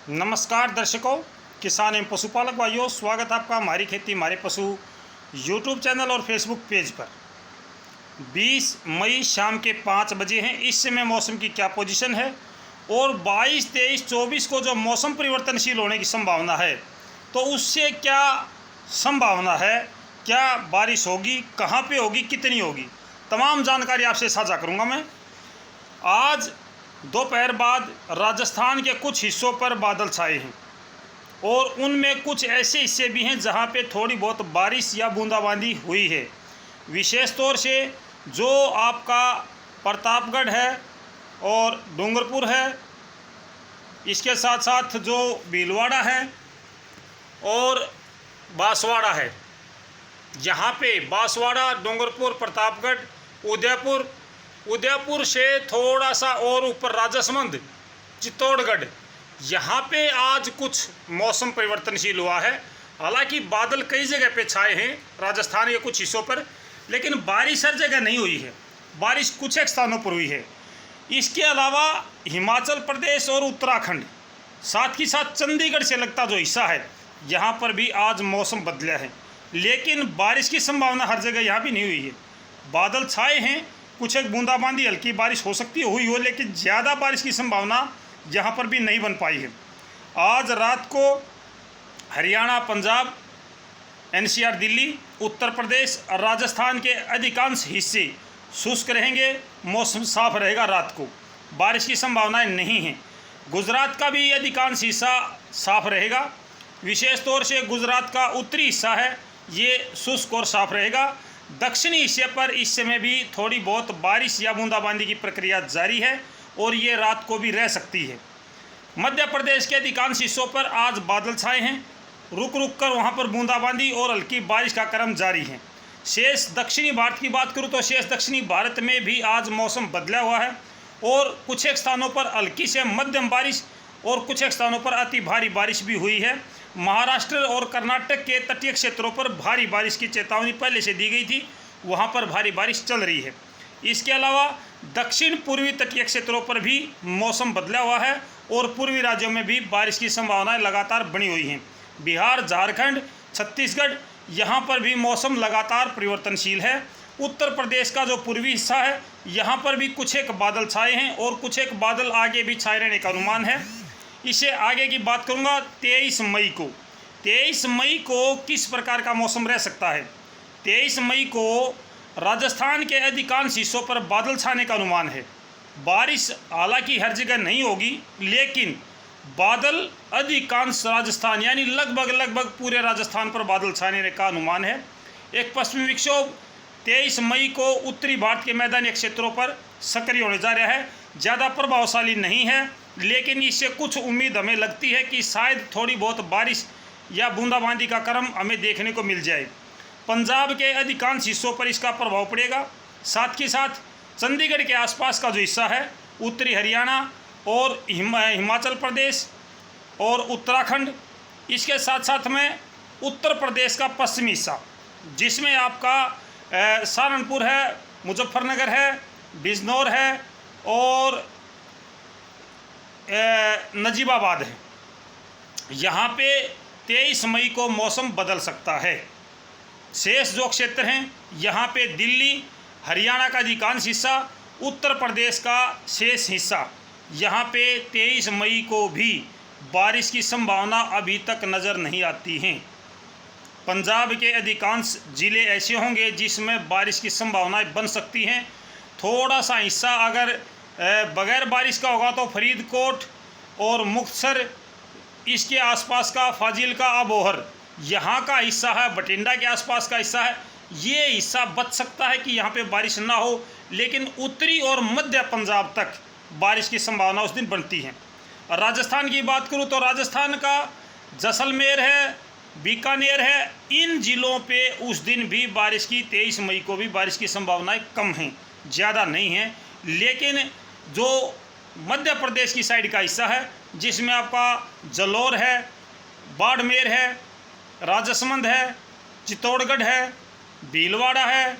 नमस्कार दर्शकों, किसान एवं पशुपालक भाइयों, स्वागत है आपका हमारी खेती हमारे पशु यूट्यूब चैनल और फेसबुक पेज पर। 20 मई शाम के 5 बजे हैं। इस समय मौसम की क्या पोजीशन है और 22, 23, 24 को जो मौसम परिवर्तनशील होने की संभावना है, तो उससे क्या संभावना है, क्या बारिश होगी, कहाँ पे होगी, कितनी होगी, तमाम जानकारी आपसे साझा करूँगा मैं। आज दोपहर बाद राजस्थान के कुछ हिस्सों पर बादल छाए हैं और उनमें कुछ ऐसे हिस्से भी हैं जहां पे थोड़ी बहुत बारिश या बूंदाबांदी हुई है। विशेष तौर से जो आपका प्रतापगढ़ है और डूंगरपुर है, इसके साथ साथ जो भीलवाड़ा है और बांसवाड़ा है, यहाँ पे बांसवाड़ा, डूंगरपुर, प्रतापगढ़, उदयपुर से थोड़ा सा और ऊपर राजसमंद, चित्तौड़गढ़, यहाँ पे आज कुछ मौसम परिवर्तनशील हुआ है। हालांकि बादल कई जगह पे छाए हैं राजस्थान के कुछ हिस्सों पर, लेकिन बारिश हर जगह नहीं हुई है। बारिश कुछ एक स्थानों पर हुई है। इसके अलावा हिमाचल प्रदेश और उत्तराखंड, साथ ही साथ चंडीगढ़ से लगता जो हिस्सा है, यहाँ पर भी आज मौसम बदला है, लेकिन बारिश की संभावना हर जगह यहाँ भी नहीं हुई है। बादल छाए हैं, कुछ एक बूंदाबांदी, हल्की बारिश हो सकती है, हुई हो, लेकिन ज़्यादा बारिश की संभावना यहाँ पर भी नहीं बन पाई है। आज रात को हरियाणा, पंजाब, एनसीआर, दिल्ली, उत्तर प्रदेश और राजस्थान के अधिकांश हिस्से शुष्क रहेंगे, मौसम साफ रहेगा। रात को बारिश की संभावनाएं नहीं हैं। गुजरात का भी अधिकांश हिस्सा साफ रहेगा। विशेष तौर से गुजरात का उत्तरी हिस्सा है, ये शुष्क और साफ रहेगा। दक्षिणी हिस्से पर इस समय भी थोड़ी बहुत बारिश या बूंदाबांदी की प्रक्रिया जारी है और ये रात को भी रह सकती है। मध्य प्रदेश के अधिकांश हिस्सों पर आज बादल छाए हैं, रुक रुक कर वहाँ पर बूंदाबांदी और हल्की बारिश का क्रम जारी है। शेष दक्षिणी भारत की बात करूँ तो शेष दक्षिणी भारत में भी आज मौसम बदला हुआ है और कुछ एक स्थानों पर हल्की से मध्यम बारिश और कुछ एक स्थानों पर अति भारी बारिश भी हुई है। महाराष्ट्र और कर्नाटक के तटीय क्षेत्रों पर भारी बारिश की चेतावनी पहले से दी गई थी, वहां पर भारी बारिश चल रही है। इसके अलावा दक्षिण पूर्वी तटीय क्षेत्रों पर भी मौसम बदला हुआ है और पूर्वी राज्यों में भी बारिश की संभावनाएं लगातार बनी हुई हैं। बिहार, झारखंड, छत्तीसगढ़, यहाँ पर भी मौसम लगातार परिवर्तनशील है। उत्तर प्रदेश का जो पूर्वी हिस्सा है, यहाँ पर भी कुछ एक बादल छाए हैं और कुछ एक बादल आगे भी छाए रहने का अनुमान है। इसे आगे की बात करूंगा। 23 मई को किस प्रकार का मौसम रह सकता है। 23 मई को राजस्थान के अधिकांश हिस्सों पर बादल छाने का अनुमान है। बारिश हालांकि हर जगह नहीं होगी, लेकिन बादल अधिकांश राजस्थान यानी लगभग पूरे राजस्थान पर बादल छाने का अनुमान है। एक पश्चिमी विक्षोभ 23 मई को उत्तरी भारत के मैदानी क्षेत्रों पर सक्रिय होने जा रहा है। ज़्यादा प्रभावशाली नहीं है, लेकिन इससे कुछ उम्मीद हमें लगती है कि शायद थोड़ी बहुत बारिश या बूंदाबांदी का क्रम हमें देखने को मिल जाए। पंजाब के अधिकांश हिस्सों पर इसका प्रभाव पड़ेगा। साथ ही साथ चंडीगढ़ के आसपास का जो हिस्सा है, उत्तरी हरियाणा और हिमाचल प्रदेश और उत्तराखंड, इसके साथ साथ में उत्तर प्रदेश का पश्चिमी हिस्सा, जिसमें आपका सहारनपुर है, मुजफ्फरनगर है, बिजनौर है और नजीबाबाद है, यहाँ पे 23 मई को मौसम बदल सकता है। शेष जो क्षेत्र हैं, यहाँ पे दिल्ली, हरियाणा का अधिकांश हिस्सा, उत्तर प्रदेश का शेष हिस्सा, यहाँ पे 23 मई को भी बारिश की संभावना अभी तक नज़र नहीं आती हैं। पंजाब के अधिकांश ज़िले ऐसे होंगे जिसमें बारिश की संभावनाएं बन सकती हैं। थोड़ा सा हिस्सा अगर बगैर बारिश का होगा तो फरीदकोट और मुक्तसर, इसके आसपास का फाजिल्का, अबोहर, यहाँ का हिस्सा है, बठिंडा के आसपास का हिस्सा है, ये हिस्सा बच सकता है कि यहाँ पे बारिश ना हो, लेकिन उत्तरी और मध्य पंजाब तक बारिश की संभावना उस दिन बनती है। और राजस्थान की बात करूँ तो राजस्थान का जैसलमेर है, बीकानेर है, इन ज़िलों पे उस दिन भी बारिश की 23 मई को भी बारिश की संभावनाएं कम हैं, ज़्यादा नहीं हैं। लेकिन जो मध्य प्रदेश की साइड का हिस्सा है, जिसमें आपका जलोर है, बाड़मेर है, राजसमंद है, चित्तौड़गढ़ है, भीलवाड़ा है,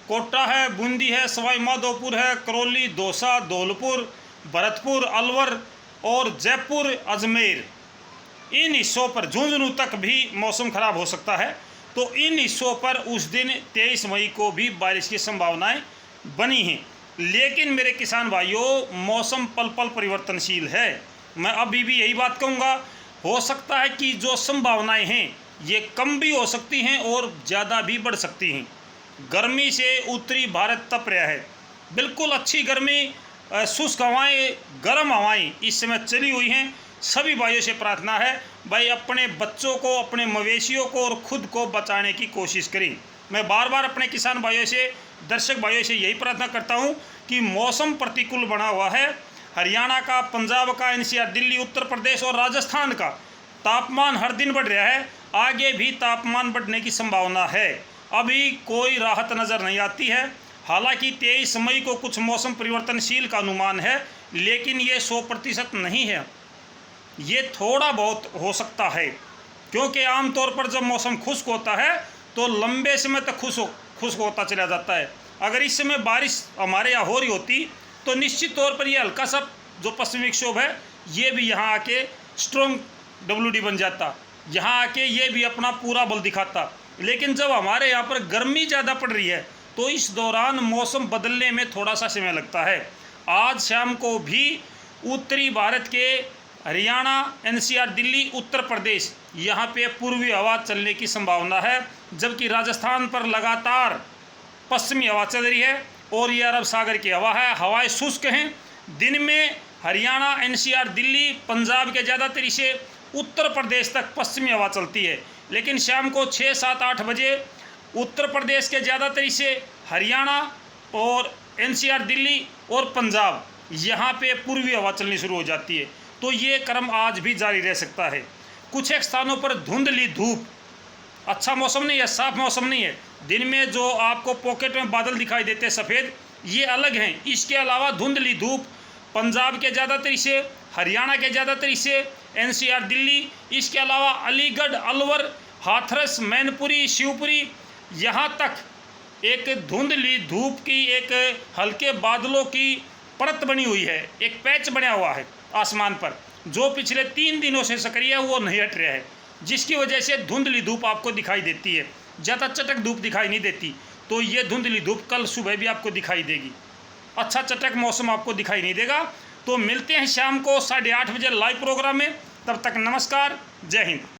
कोटा है, बूंदी है, सवाई माधोपुर है, करौली, दौसा, धौलपुर, भरतपुर, अलवर और जयपुर अजमेर इन हिस्सों पर झुंझुनू तक भी मौसम खराब हो सकता है। तो इन हिस्सों पर उस दिन 23 मई को भी बारिश की संभावनाएं बनी हैं। लेकिन मेरे किसान भाइयों, मौसम पल पल परिवर्तनशील है। मैं अभी भी यही बात कहूँगा, हो सकता है कि जो संभावनाएं हैं ये कम भी हो सकती हैं और ज़्यादा भी बढ़ सकती हैं। गर्मी से उत्तरी भारत तप रहा है, बिल्कुल अच्छी गर्मी, शुष्क हवाएँ, गर्म हवाएँ इस समय चली हुई हैं। सभी भाइयों से प्रार्थना है, भाई अपने बच्चों को, अपने मवेशियों को और खुद को बचाने की कोशिश करें। मैं बार बार अपने किसान भाइयों से, दर्शक भाइयों से यही प्रार्थना करता हूं कि मौसम प्रतिकूल बना हुआ है। हरियाणा का, पंजाब का, एनसीआर, दिल्ली, उत्तर प्रदेश और राजस्थान का तापमान हर दिन बढ़ रहा है। आगे भी तापमान बढ़ने की संभावना है। अभी कोई राहत नज़र नहीं आती है। हालांकि 23 मई को कुछ मौसम परिवर्तनशील का अनुमान है, लेकिन ये 100% नहीं है, ये थोड़ा बहुत हो सकता है। क्योंकि आमतौर पर जब मौसम खुश्क होता है तो लंबे समय तक खुश्क होता चला जाता है। अगर इस समय बारिश हमारे यहाँ हो रही होती तो निश्चित तौर पर यह हल्का सा जो पश्चिमी विक्षोभ है ये भी यहाँ आके स्ट्रॉन्ग WD बन जाता, यहाँ आके ये भी अपना पूरा बल दिखाता। लेकिन जब हमारे यहाँ पर गर्मी ज़्यादा पड़ रही है तो इस दौरान मौसम बदलने में थोड़ा सा समय लगता है। आज शाम को भी उत्तरी भारत के हरियाणा, एनसीआर, दिल्ली, उत्तर प्रदेश यहाँ पे पूर्वी हवा चलने की संभावना है, जबकि राजस्थान पर लगातार पश्चिमी हवा चल रही है और ये अरब सागर की हवा है। हवाएं शुष्क हैं। दिन में हरियाणा, एनसीआर, दिल्ली, पंजाब के ज़्यादातर हिस्से, उत्तर प्रदेश तक पश्चिमी हवा चलती है। लेकिन शाम को 6, 7, 8 बजे उत्तर प्रदेश के ज़्यादातर हिस्से, हरियाणा और एनसीआर, दिल्ली और पंजाब यहाँ पे पूर्वी हवा चलनी शुरू हो जाती है। तो ये क्रम आज भी जारी रह सकता है। कुछ एक स्थानों पर धुंधली धूप, अच्छा मौसम नहीं है, साफ मौसम नहीं है। दिन में जो आपको पॉकेट में बादल दिखाई देते हैं सफ़ेद, ये अलग हैं। इसके अलावा धुंधली धूप पंजाब के ज़्यादातर हिस्से, हरियाणा के ज़्यादातर हिस्से, एनसीआर, दिल्ली, इसके अलावा अलीगढ़, अलवर, हाथरस, मैनपुरी, शिवपुरी, यहाँ तक एक धुंधली धूप की, एक हल्के बादलों की परत बनी हुई है, एक पैच बना हुआ है आसमान पर, जो पिछले 3 दिनों से सक्रिय है, वो नहीं हट रहा है, जिसकी वजह से धुंधली धूप आपको दिखाई देती है। ज़्यादा चटक धूप दिखाई नहीं देती। तो ये धुंधली धूप कल सुबह भी आपको दिखाई देगी। अच्छा चटक मौसम आपको दिखाई नहीं देगा। तो मिलते हैं शाम को 8:30 बजे लाइव प्रोग्राम में। तब तक नमस्कार, जय हिंद।